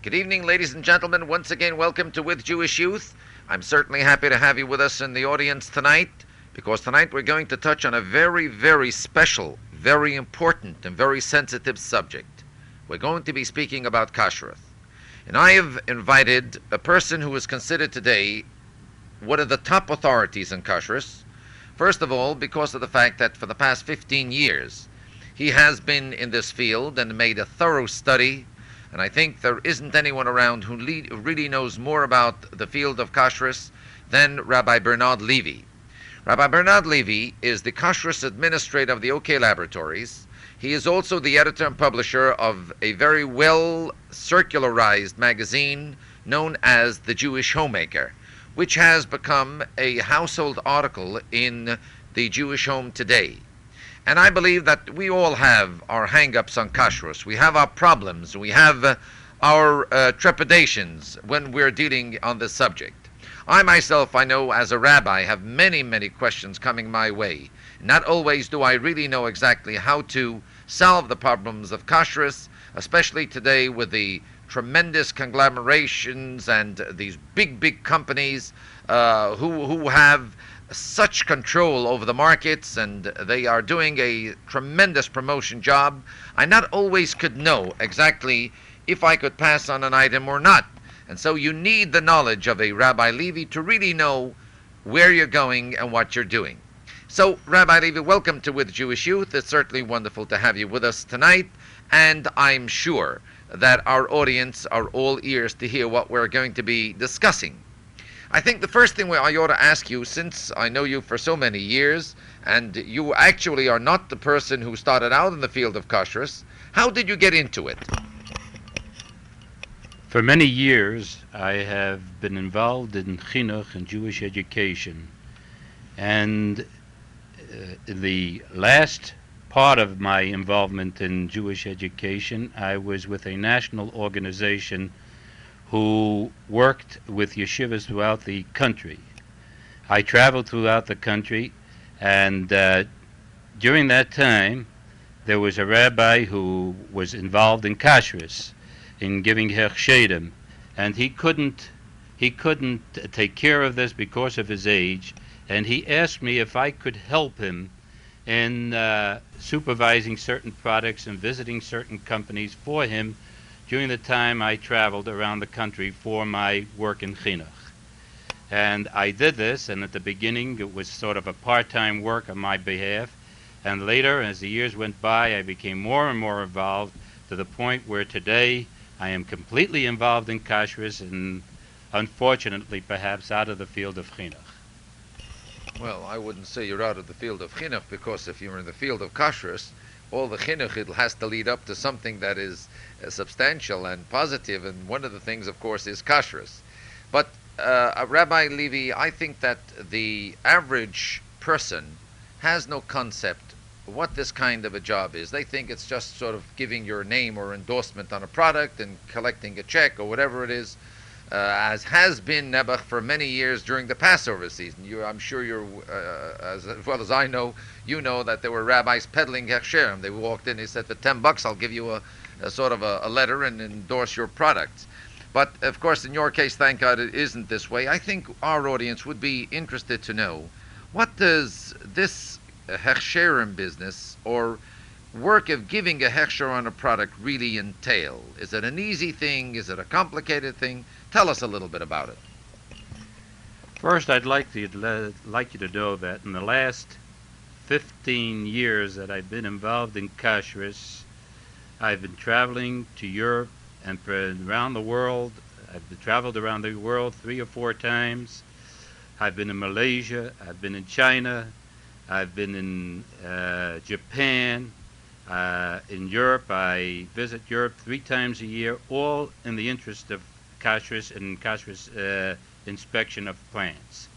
Good evening, ladies and gentlemen. Once again, welcome to With Jewish Youth. I'm certainly happy to have you with us in the audience tonight, because tonight we're going to touch on a very, very special, very important, and very sensitive subject. We're going to be speaking about Kashruth. And I have invited a person who is considered today one of the top authorities in Kashruth. First of all, because of the fact that for the past 15 years, he has been in this field and made a thorough study. And I think there isn't anyone around who really knows more about the field of Kashruth than Rabbi Berel Levy. Rabbi Berel Levy is the Kashruth administrator of the OK Laboratories. He is also the editor and publisher of a very well circularized magazine known as The Jewish Homemaker, which has become a household article in the Jewish home today. And I believe that we all have our hang-ups on Kashruth. We have our problems. We have our trepidations when we're dealing on this subject. I myself, I know as a rabbi, have many, many questions coming my way. Not always do I really know exactly how to solve the problems of Kashruth, especially today with the tremendous conglomerations and these big, big companies who have such control over the markets, and they are doing a tremendous promotion job. I not always could know exactly if I could pass on an item or not. And so you need the knowledge of a Rabbi Levy to really know where you're going and what you're doing. So, Rabbi Levy, welcome to With Jewish Youth. It's certainly wonderful to have you with us tonight, and I'm sure that our audience are all ears to hear what we're going to be discussing. I think the first thing I ought to ask you, since I know you for so many years, and you actually are not the person who started out in the field of Kashruth, how did you get into it? For many years, I have been involved in chinuch and Jewish education, and in the last part of my involvement in Jewish education, I was with a national organization who worked with yeshivas throughout the country. I traveled throughout the country, and during that time, there was a rabbi who was involved in Kashruth, in giving Hecht, and he couldn't take care of this because of his age, and he asked me if I could help him in supervising certain products and visiting certain companies for him during the time I traveled around the country for my work in chinuch. And I did this, and at the beginning it was sort of a part-time work on my behalf, and later, as the years went by, I became more and more involved to the point where today I am completely involved in Kashruth and, unfortunately, perhaps out of the field of chinuch. Well, I wouldn't say you're out of the field of chinuch, because if you're in the field of Kashruth, all the chinuch, it has to lead up to something that is substantial and positive, and one of the things, of course, is Kashruth. But Rabbi Levy, I think that the average person has no concept what this kind of a job is. They think it's just sort of giving your name or endorsement on a product and collecting a check or whatever it is, as has been Nebuch for many years during the Passover season. I'm sure you're, as well as I know, you know that there were rabbis peddling hechsherim. They walked in, they said, for $10 I'll give you a sort of a letter and endorse your products. But of course, in your case, thank God it isn't this way. I think our audience would be interested to know, what does this hechsherim business or work of giving a hechsher on a product really entail? Is it an easy thing? Is it a complicated thing? Tell us a little bit about it. First, I'd like you to know that in the last 15 years that I've been involved in Kashruth, I've been traveling to Europe and around the world. I've traveled around the world 3 or 4 times. I've been in Malaysia, I've been in China, I've been in Japan, in Europe. I visit Europe 3 times a year, all in the interest of Kashruth and Kashruth inspection of plants.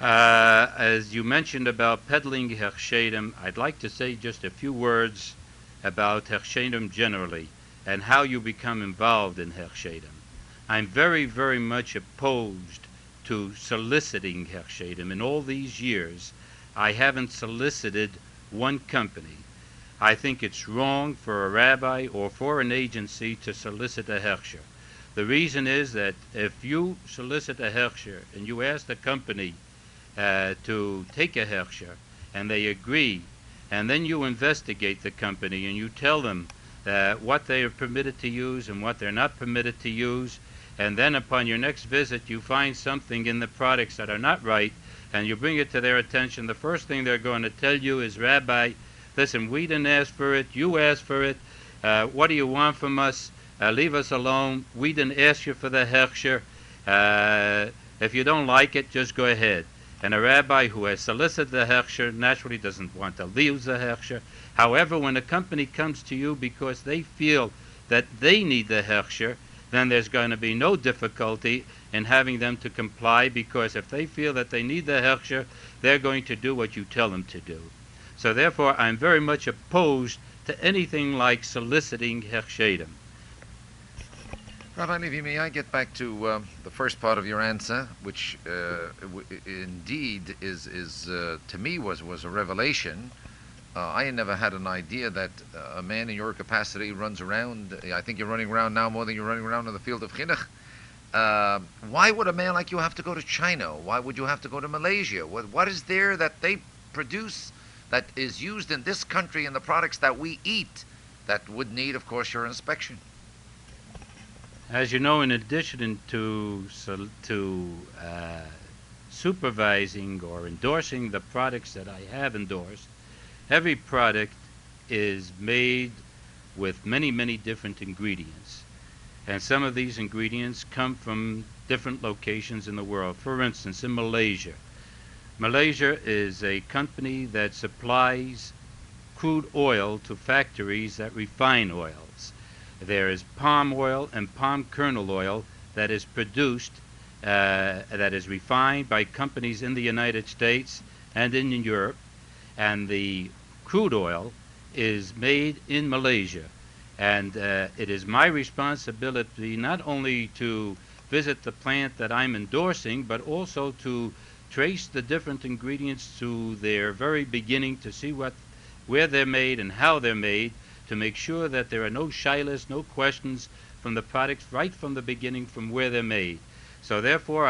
As you mentioned about peddling Hecht, I'd like to say just a few words about Hecht generally and how you become involved in Hecht. I'm very, very much opposed to soliciting Hecht. In all these years, I haven't solicited one company. I think it's wrong for a rabbi or for an agency to solicit a hechsher. The reason is that if you solicit a Heksher and you ask the company to take a Heksher and they agree, and then you investigate the company and you tell them what they are permitted to use and what they're not permitted to use, and then upon your next visit you find something in the products that are not right, and you bring it to their attention, the first thing they're going to tell you is, Rabbi, listen, we didn't ask for it, you asked for it, what do you want from us? Leave us alone. We didn't ask you for the Heksher. If you don't like it, just go ahead. And a rabbi who has solicited the Heksher naturally doesn't want to use the Heksher. However, when a company comes to you because they feel that they need the Heksher, then there's going to be no difficulty in having them to comply, because if they feel that they need the Heksher, they're going to do what you tell them to do. So therefore, I'm very much opposed to anything like soliciting Hekshedim. Rabbi Levy, may I get back to the first part of your answer, which indeed is to me was a revelation. I never had an idea that a man in your capacity runs around. I think you're running around now more than you're running around in the field of chinuch. Why would a man like you have to go to China? Why would you have to go to Malaysia? What is there that they produce that is used in this country in the products that we eat that would need, of course, your inspection? As you know, in addition to supervising or endorsing the products that I have endorsed, every product is made with many, many different ingredients. And some of these ingredients come from different locations in the world. For instance, in Malaysia. Malaysia is a company that supplies crude oil to factories that refine oils. There is palm oil and palm kernel oil that is produced, that is refined by companies in the United States and in Europe, and the crude oil is made in Malaysia. And it is my responsibility not only to visit the plant that I'm endorsing, but also to trace the different ingredients to their very beginning, to see where they're made and how they're made, to make sure that there are no shilas, no questions from the products right from the beginning, from where they're made. So therefore,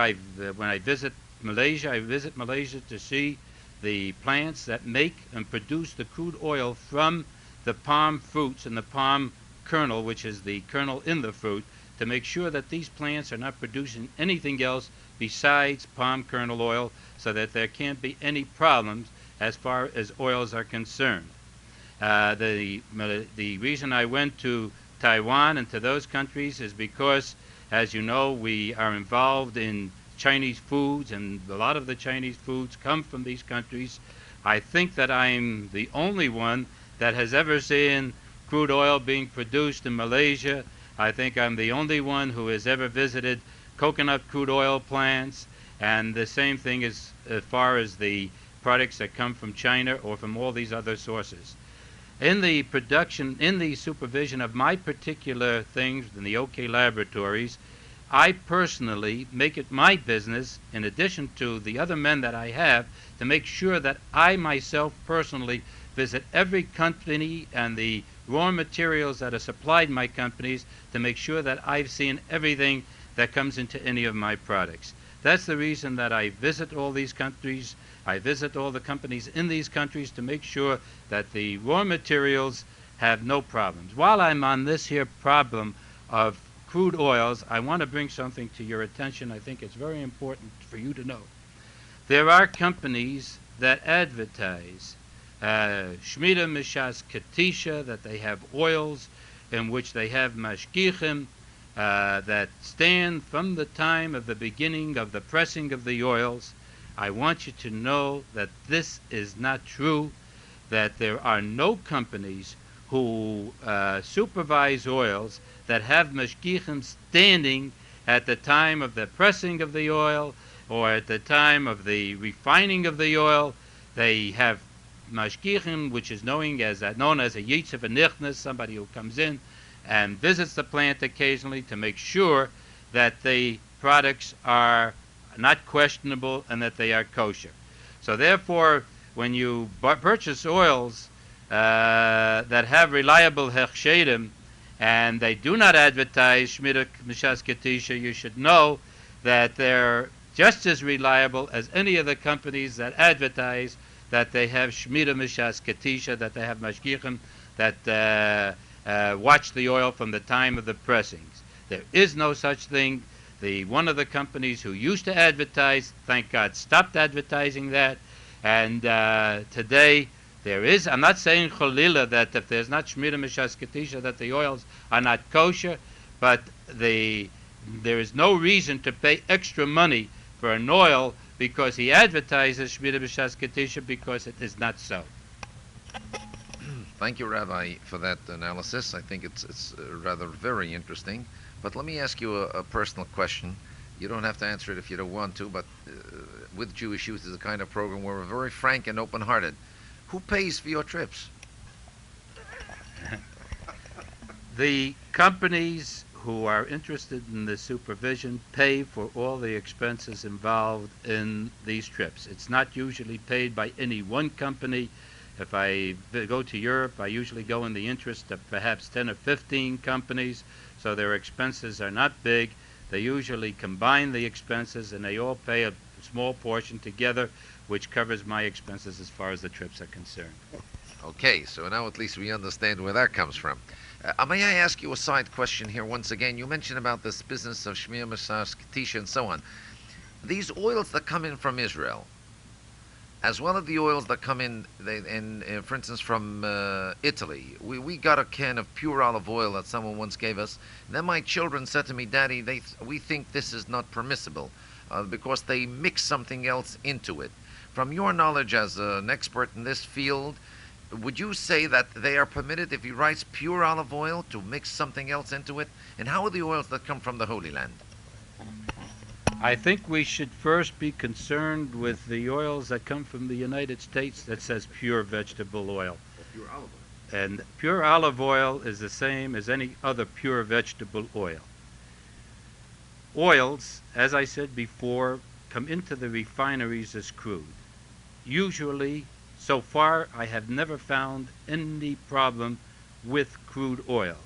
when I visit Malaysia to see the plants that make and produce the crude oil from the palm fruits and the palm kernel, which is the kernel in the fruit, to make sure that these plants are not producing anything else besides palm kernel oil, so that there can't be any problems as far as oils are concerned. The reason I went to Taiwan and to those countries is because, as you know, we are involved in Chinese foods, and a lot of the Chinese foods come from these countries. I think that I'm the only one that has ever seen crude oil being produced in Malaysia. I think I'm the only one who has ever visited coconut crude oil plants, and the same thing as far as the products that come from China or from all these other sources. In the production, in the supervision of my particular things in the OK laboratories, I personally make it my business, in addition to the other men that I have, to make sure that I myself personally visit every company and the raw materials that are supplied my companies, to make sure that I've seen everything that comes into any of my products. That's the reason that I visit all these countries. I visit all the companies in these countries to make sure that the raw materials have no problems. While I'm on this here problem of crude oils, I want to bring something to your attention. I think it's very important for you to know. There are companies that advertise Shmita Mishas Katisha, that they have oils in which they have mashgichim that stand from the time of the beginning of the pressing of the oils. I want you to know that this is not true, that there are no companies who supervise oils that have mashgichim standing at the time of the pressing of the oil or at the time of the refining of the oil. They have mashgichim, which is known as a yitzav anichnas, somebody who comes in and visits the plant occasionally to make sure that the products are not questionable and that they are kosher. So therefore, when you purchase oils that have reliable hechshedim, and they do not advertise Shmita Mishas Ketisha, you should know that they're just as reliable as any of the companies that advertise that they have Shmita Mishas Ketisha, that they have Mashgichim, that watch the oil from the time of the pressings. There is no such thing. One of the companies who used to advertise, thank God, stopped advertising that, and today there is, I'm not saying Cholila that if there's not Shmita Mishas Ketisha that the oils are not kosher, but there is no reason to pay extra money for an oil because he advertises Shmita Mishas Ketisha, because it is not so. Thank you, Rabbi, for that analysis. I think it's rather very interesting. But let me ask you a personal question. You don't have to answer it if you don't want to, but with Jewish Youth is a kind of program where we're very frank and open-hearted. Who pays for your trips? The companies who are interested in the supervision pay for all the expenses involved in these trips. It's not usually paid by any one company. If I go to Europe, I usually go in the interest of perhaps 10 or 15 companies, so their expenses are not big. They usually combine the expenses and they all pay a small portion together, which covers my expenses as far as the trips are concerned. Okay, so now at least we understand where that comes from. May I ask you a side question here once again? You mentioned about this business of Shmir Mishas Ketisha and so on. These oils that come in from Israel, as well as the oils that come in, for instance, from Italy. We got a can of pure olive oil that someone once gave us. Then my children said to me, Daddy, we think this is not permissible because they mix something else into it. From your knowledge as an expert in this field, would you say that they are permitted, if he writes pure olive oil, to mix something else into it? And how are the oils that come from the Holy Land? I think we should first be concerned with the oils that come from the United States that says pure vegetable oil. Pure olive oil. And pure olive oil is the same as any other pure vegetable oil. Oils, as I said before, come into the refineries as crude. Usually, so far, I have never found any problem with crude oil.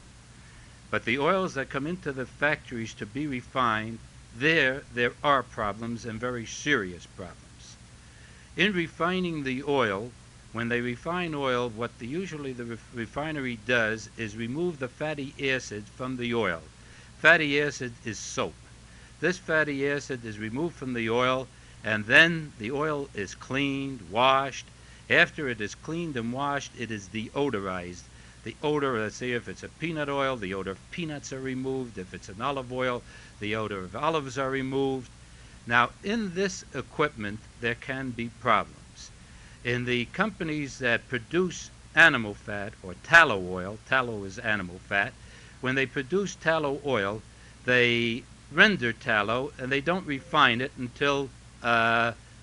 But the oils that come into the factories to be refined, there are problems, and very serious problems. In refining the oil, when they refine oil, what usually the refinery does is remove the fatty acid from the oil. Fatty acid is soap. This fatty acid is removed from the oil, and then the oil is cleaned, washed. After it is cleaned and washed, it is deodorized. The odor, let's say if it's a peanut oil, the odor of peanuts are removed. If it's an olive oil, the odor of olives are removed. Now, in this equipment, there can be problems. In the companies that produce animal fat or tallow oil, tallow is animal fat, when they produce tallow oil, they render tallow and they don't refine it until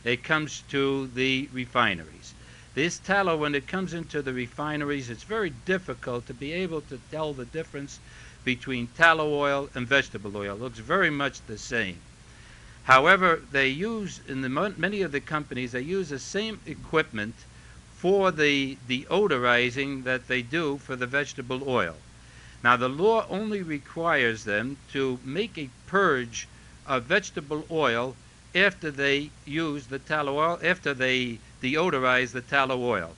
it comes to the refineries. This tallow, when it comes into the refineries, it's very difficult to be able to tell the difference between tallow oil and vegetable oil. It looks very much the same. However, they use, many of the companies, they use the same equipment for the deodorizing that they do for the vegetable oil. Now, the law only requires them to make a purge of vegetable oil after they use the tallow oil, after they deodorize the tallow oil.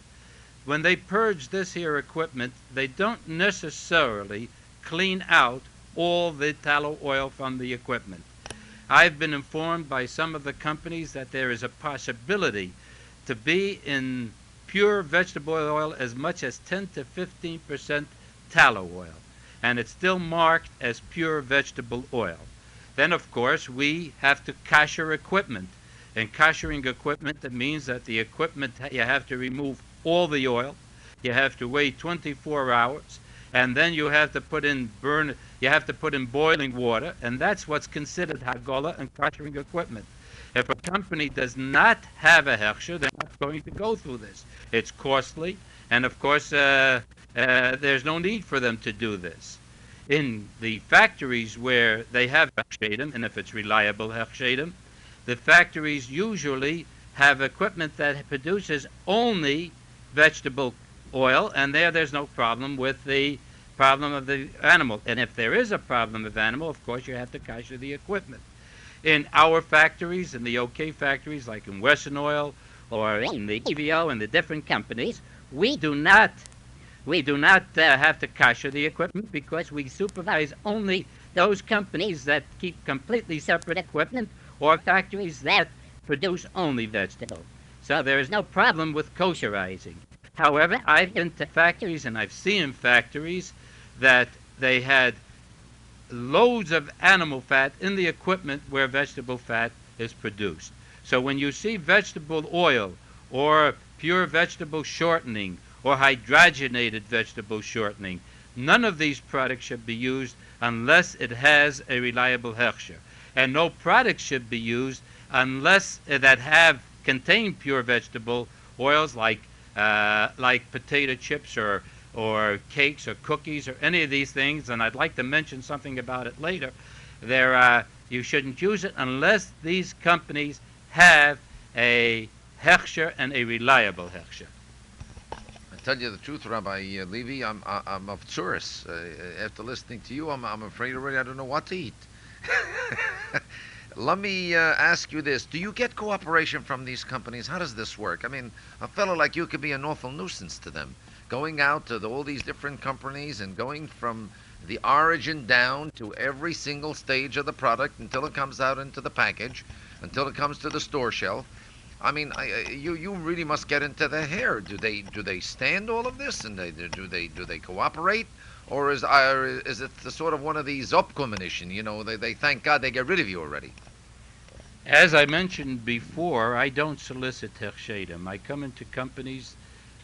When they purge this here equipment, they don't necessarily clean out all the tallow oil from the equipment. I've been informed by some of the companies that there is a possibility to be in pure vegetable oil as much as 10 to 15% tallow oil, and it's still marked as pure vegetable oil. Then, of course, we have to kasher equipment. And kashering equipment, that means that the equipment, you have to remove all the oil, you have to wait 24 hours, and then you have to put in boiling water, and that's what's considered hagola and kashering equipment. If a company does not have a hechsher, they're not going to go through this. It's costly, and of course, there's no need for them to do this. In the factories where they have hechshedim, and if it's reliable hechshedim, the factories usually have equipment that produces only vegetable oil, and there's no problem with the problem of the animal. And if there is a problem of animal, of course you have to kosher the equipment. In our factories, in the OK factories, like in Western Oil or in the EVO and the different companies, we do not have to kosher the equipment because we supervise only those companies that keep completely separate equipment or factories that produce only vegetable. So there is no problem with kosherizing. However, I've been to factories and I've seen factories that they had loads of animal fat in the equipment where vegetable fat is produced. So when you see vegetable oil or pure vegetable shortening or hydrogenated vegetable shortening, none of these products should be used unless it has a reliable hechsher. And no products should be used unless that have contain pure vegetable oils like potato chips or cakes or cookies or any of these things. And I'd like to mention something about it later. You shouldn't use it unless these companies have a hechsher and a reliable hechsher. I tell you the truth, Rabbi Levy, I'm of tsuris. After listening to you, I'm afraid already I don't know what to eat. Let me ask you this. Do you get cooperation from these companies? How does this work? I mean, a fellow like you could be an awful nuisance to them. Going out to all these different companies and going from the origin down to every single stage of the product until it comes out into the package, until it comes to the store shelf. I mean, you really must get into their hair. Do they stand all of this, and do they cooperate, or is it the sort of one of these opkommunition? You know, they thank God they get rid of you already. As I mentioned before, I don't solicit hechshedim. I come into companies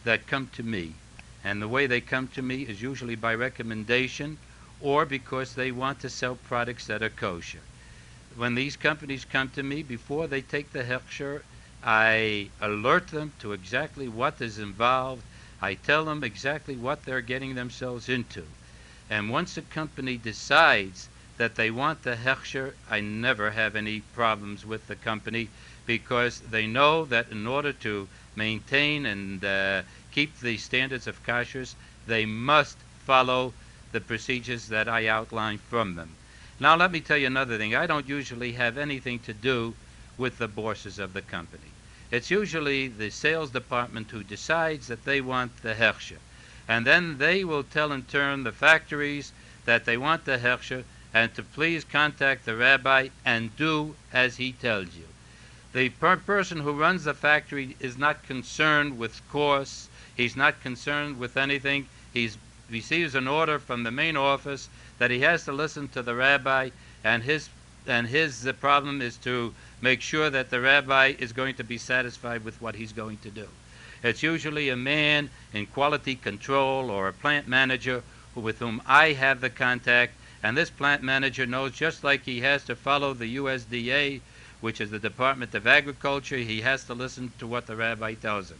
that come to me, and the way they come to me is usually by recommendation or because they want to sell products that are kosher. When these companies come to me, before they take the hechsher, I alert them to exactly what is involved. I tell them exactly what they're getting themselves into. And once a company decides that they want the hechsher, I never have any problems with the company because they know that in order to maintain and keep the standards of kashrus, they must follow the procedures that I outline from them. Now let me tell you another thing. I don't usually have anything to do with the bosses of the company. It's usually the sales department who decides that they want the hechsher. And then they will tell in turn the factories that they want the hechsher and to please contact the rabbi and do as he tells you. The person who runs the factory is not concerned with costs. He's not concerned with anything. He receives an order from the main office that he has to listen to the rabbi, and his problem is to make sure that the rabbi is going to be satisfied with what he's going to do. It's usually a man in quality control or a plant manager with whom I have the contact, and this plant manager knows, just like he has to follow the USDA, which is the Department of Agriculture, he has to listen to what the rabbi tells him.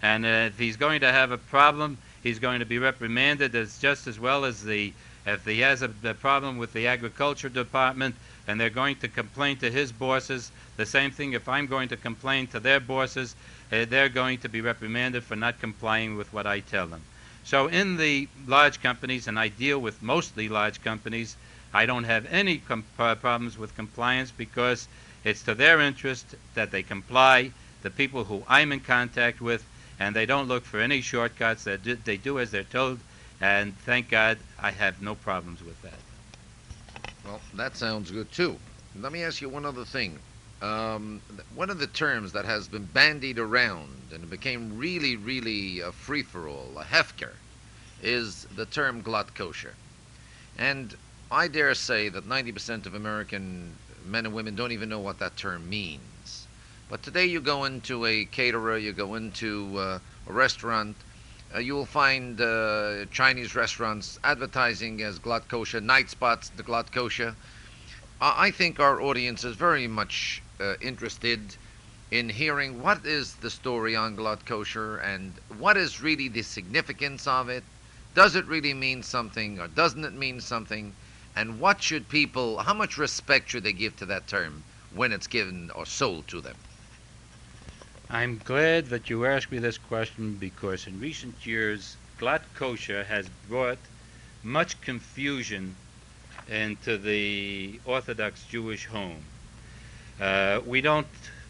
And if he's going to have a problem, he's going to be reprimanded just as well as if he has a problem with the agriculture department and they're going to complain to his bosses, the same thing if I'm going to complain to their bosses, they're going to be reprimanded for not complying with what I tell them. So in the large companies, and I deal with mostly large companies, I don't have any problems with compliance because it's to their interest that they comply, the people who I'm in contact with, and they don't look for any shortcuts. They do as they're told, and thank God I have no problems with that. Well, that sounds good too. Let me ask you one other thing. One of the terms that has been bandied around and it became really, really a free-for-all, a hefker, is the term glatt kosher. And I dare say that 90% of American men and women don't even know what that term means. But today you go into a caterer, you go into a restaurant, you will find Chinese restaurants advertising as glatt kosher, night spots, the glatt kosher. I think our audience is very much interested in hearing what is the story on glatt kosher and what is really the significance of it. Does it really mean something or doesn't it mean something? And what should people, how much respect should they give to that term when it's given or sold to them? I'm glad that you asked me this question because in recent years, glatt kosher has brought much confusion into the Orthodox Jewish home. We don't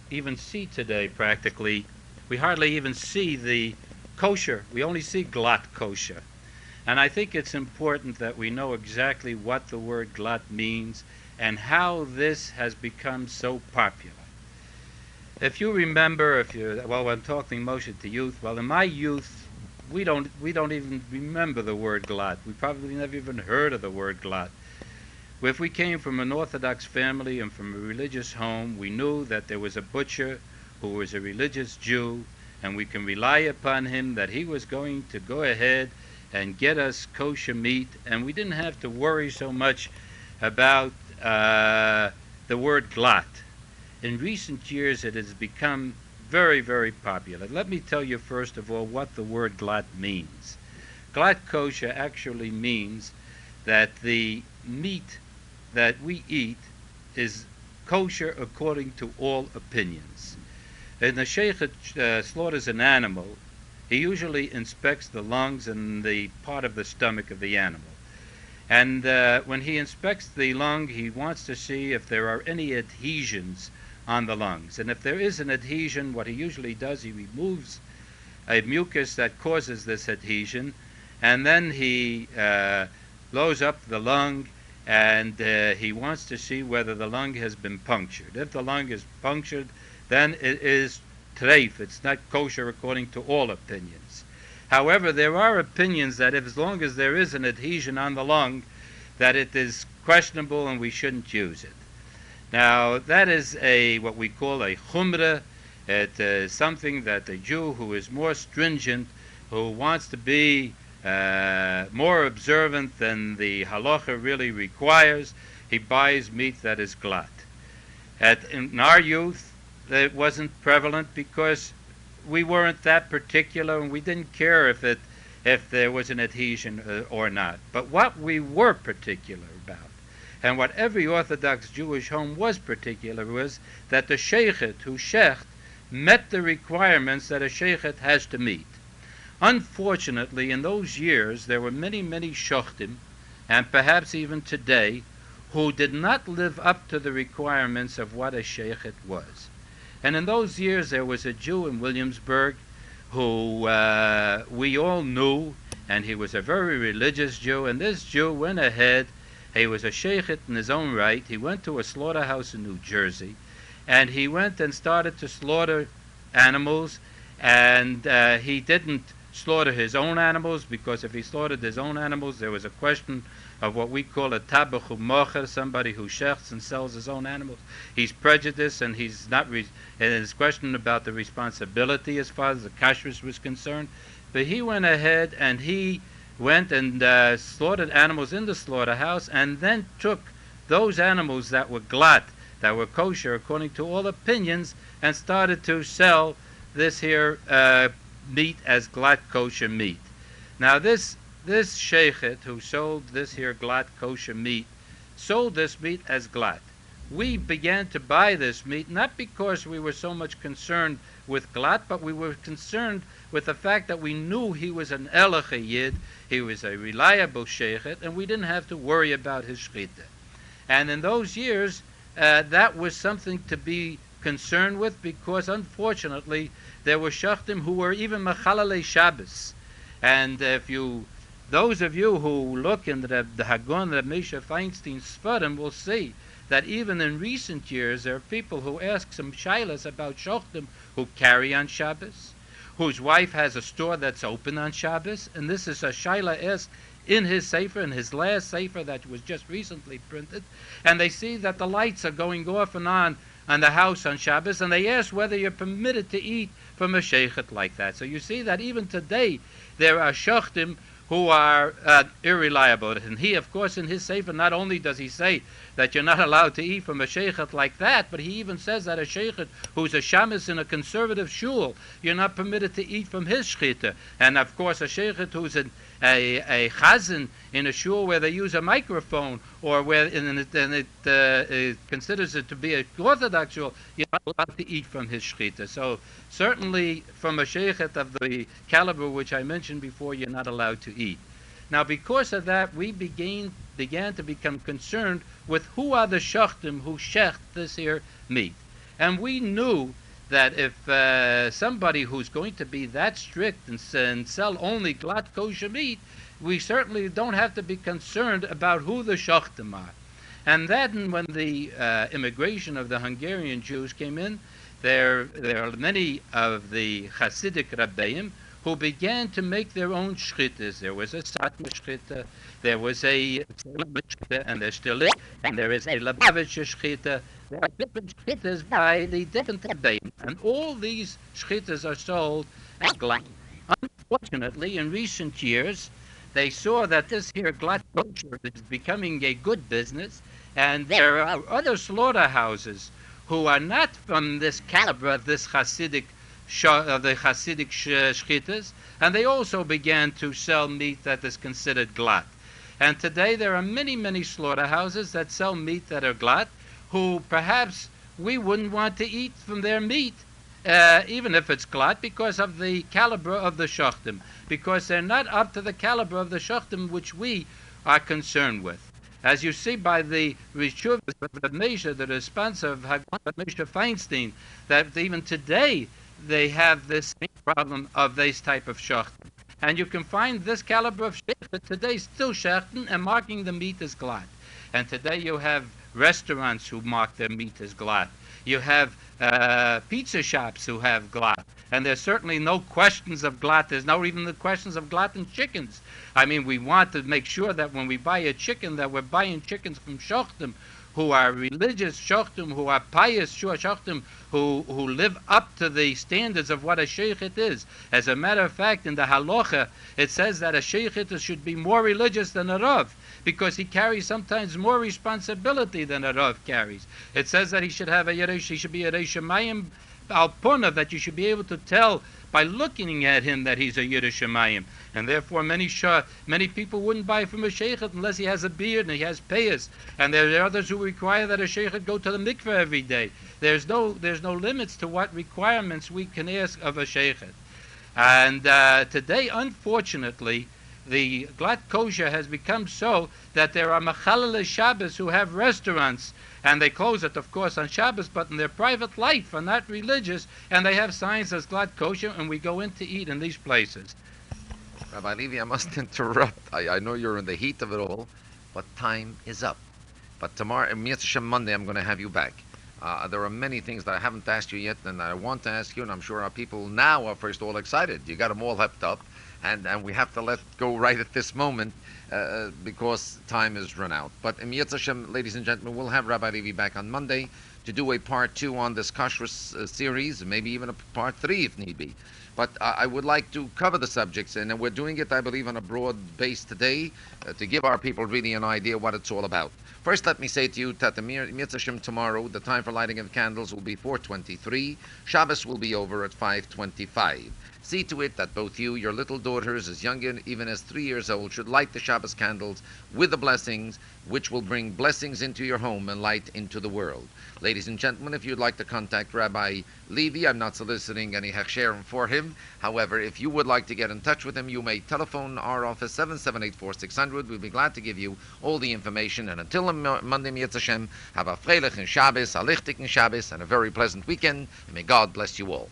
even see today practically, we hardly even see the kosher. We only see glatt kosher. And I think it's important that we know exactly what the word glatt means and how this has become so popular. If you remember, I'm talking mostly to youth. Well, in my youth, we don't even remember the word glatt. We probably never even heard of the word glatt. If we came from an Orthodox family and from a religious home, we knew that there was a butcher who was a religious Jew, and we can rely upon him that he was going to go ahead and get us kosher meat, and we didn't have to worry so much about the word glatt. In recent years, it has become very, very popular. Let me tell you first of all what the word glatt means. Glatt kosher actually means that the meat that we eat is kosher according to all opinions. And the sheikh slaughters an animal. He usually inspects the lungs and the part of the stomach of the animal. And when he inspects the lung, he wants to see if there are any adhesions on the lungs. And if there is an adhesion, what he usually does, he removes a mucus that causes this adhesion, and then he blows up the lung, and he wants to see whether the lung has been punctured. If the lung is punctured, then it is treif. It's not kosher according to all opinions. However, there are opinions that as long as there is an adhesion on the lung, that it is questionable and we shouldn't use it. Now, that is what we call a chumrah. It is something that a Jew who is more stringent, who wants to be more observant than the halacha really requires, he buys meat that is glatt. In our youth, it wasn't prevalent because we weren't that particular and we didn't care if there was an adhesion or not. But what we were particular about, and what every Orthodox Jewish home was particular, was that the sheikhet who shecht met the requirements that a sheikhet has to meet. Unfortunately, in those years, there were many, many shochtim, and perhaps even today, who did not live up to the requirements of what a sheikhet was. And in those years, there was a Jew in Williamsburg who we all knew, and he was a very religious Jew, and this Jew went ahead. He was a sheikhet in his own right. He went to a slaughterhouse in New Jersey, and he went and started to slaughter animals, and he didn't slaughter his own animals, because if he slaughtered his own animals, there was a question of what we call a tabachu mocher, somebody who shechts and sells his own animals. He's prejudiced, and he's not. And it's a question about the responsibility as far as the Kashruth was concerned. But he went ahead and he went and slaughtered animals in the slaughterhouse, and then took those animals that were glatt, that were kosher according to all opinions, and started to sell this here meat as glatt kosher meat. Now this sheikhet who sold this here glatt kosher meat sold this meat as glatt. We began to buy this meat not because we were so much concerned with glatt, but we were concerned with the fact that we knew he was an Eloche Yid, he was a reliable sheikhet, and we didn't have to worry about his shchita. And in those years, that was something to be concerned with, because unfortunately there were shachtim who were even mechalalei Shabbos. And those of you who look in the Hagon, the Misha Feinstein's Sfarim, will see that even in recent years there are people who ask some shaylas about shachtim who carry on Shabbos, whose wife has a store that's open on Shabbos, and this is a shayla asked in his sefer, in his last sefer that was just recently printed, and they see that the lights are going off and on the house on Shabbos, and they ask whether you're permitted to eat from a sheikhet like that. So you see that even today there are shachtim who are irreliable. And he, of course, in his sefer, not only does he say that you're not allowed to eat from a sheikhet like that, but he even says that a sheikhet who's a shamus in a conservative shul, you're not permitted to eat from his shchita. And of course, a sheikhet who's a chazan in a shul where they use a microphone, or where it considers it to be an Orthodox shul, you're not allowed to eat from his shchita. So certainly from a sheikhet of the caliber which I mentioned before, you're not allowed to eat. Now, because of that, we began to become concerned with who are the shachtim who shecht this here meat. And we knew that if somebody who's going to be that strict and sell only glatt kosher meat, we certainly don't have to be concerned about who the shachtim are. And then when the immigration of the Hungarian Jews came in, there are many of the Hasidic Rabbeim who began to make their own shchitas. There was a Satmar shchita, there was a shchita, and there still is, and there is a Lubavitcher shchita. There are different shchitas by the different Rabbeim, and all these shchitas are sold at glatt. Unfortunately, in recent years, they saw that this here glatt kosher is becoming a good business, and there are other slaughterhouses who are not from this caliber of this Hasidic shchitas, and they also began to sell meat that is considered glatt. And today there are many, many slaughterhouses that sell meat that are glatt, who perhaps we wouldn't want to eat from their meat, even if it's glatt, because of the caliber of the shachtim, because they're not up to the caliber of the shachtim which we are concerned with. As you see by the Rishuv of Mesha, the response of Mesha Feinstein, that even today they have this same problem of this type of shachtim. And you can find this caliber of shachtim today still shachtim and marking the meat as glatt. And today you have restaurants who mark their meat as glatt. You have pizza shops who have glatt. And there's certainly no questions of glatt. There's no even the questions of glatt in chickens. I mean, we want to make sure that when we buy a chicken, that we're buying chickens from shachtim who are religious shachtim, who are pious shachtim, who live up to the standards of what a sheichet is. As a matter of fact, in the halacha, it says that a sheichet should be more religious than a rav, because he carries sometimes more responsibility than a rav carries. It says that he should have he should be a Yeresh Shamayim al-Puna, that you should be able to tell by looking at him that he's a Yeresh Shamayim. And therefore many people wouldn't buy from a sheichet unless he has a beard and he has payas. And there are others who require that a sheichet go to the mikveh every day. There's no limits to what requirements we can ask of a sheichet. And today, unfortunately, the glatt kosher has become so that there are Mechalel Shabbos who have restaurants, and they close it, of course, on Shabbos, but in their private life are not religious, and they have signs as glatt kosher, and we go in to eat in these places. Rabbi Levy, I must interrupt. I know you're in the heat of it all, but time is up. But tomorrow, Monday, I'm going to have you back. There are many things that I haven't asked you yet, and I want to ask you, and I'm sure our people now are first all excited. You got them all hyped up, and we have to let go right at this moment because time is run out. But Yetz Hashem, ladies and gentlemen, we'll have Rabbi Levy back on Monday to do a part 2 on this Kashruth series, maybe even a part 3 if need be. But I would like to cover the subjects, and we're doing it, I believe, on a broad base today to give our people really an idea what it's all about. First, let me say to you that the Yetz Hashem tomorrow, the time for lighting of candles will be 4:23. Shabbos will be over at 5:25. See to it that both you, your little daughters, as young even as 3 years old, should light the Shabbos candles with the blessings, which will bring blessings into your home and light into the world. Ladies and gentlemen, if you'd like to contact Rabbi Levy, I'm not soliciting any hechsherim for him. However, if you would like to get in touch with him, you may telephone our office 778-4600. We'll be glad to give you all the information. And until Monday, Yetz Hashem, have a freilichen Shabbos, a lichtigen Shabbos, and a very pleasant weekend. And may God bless you all.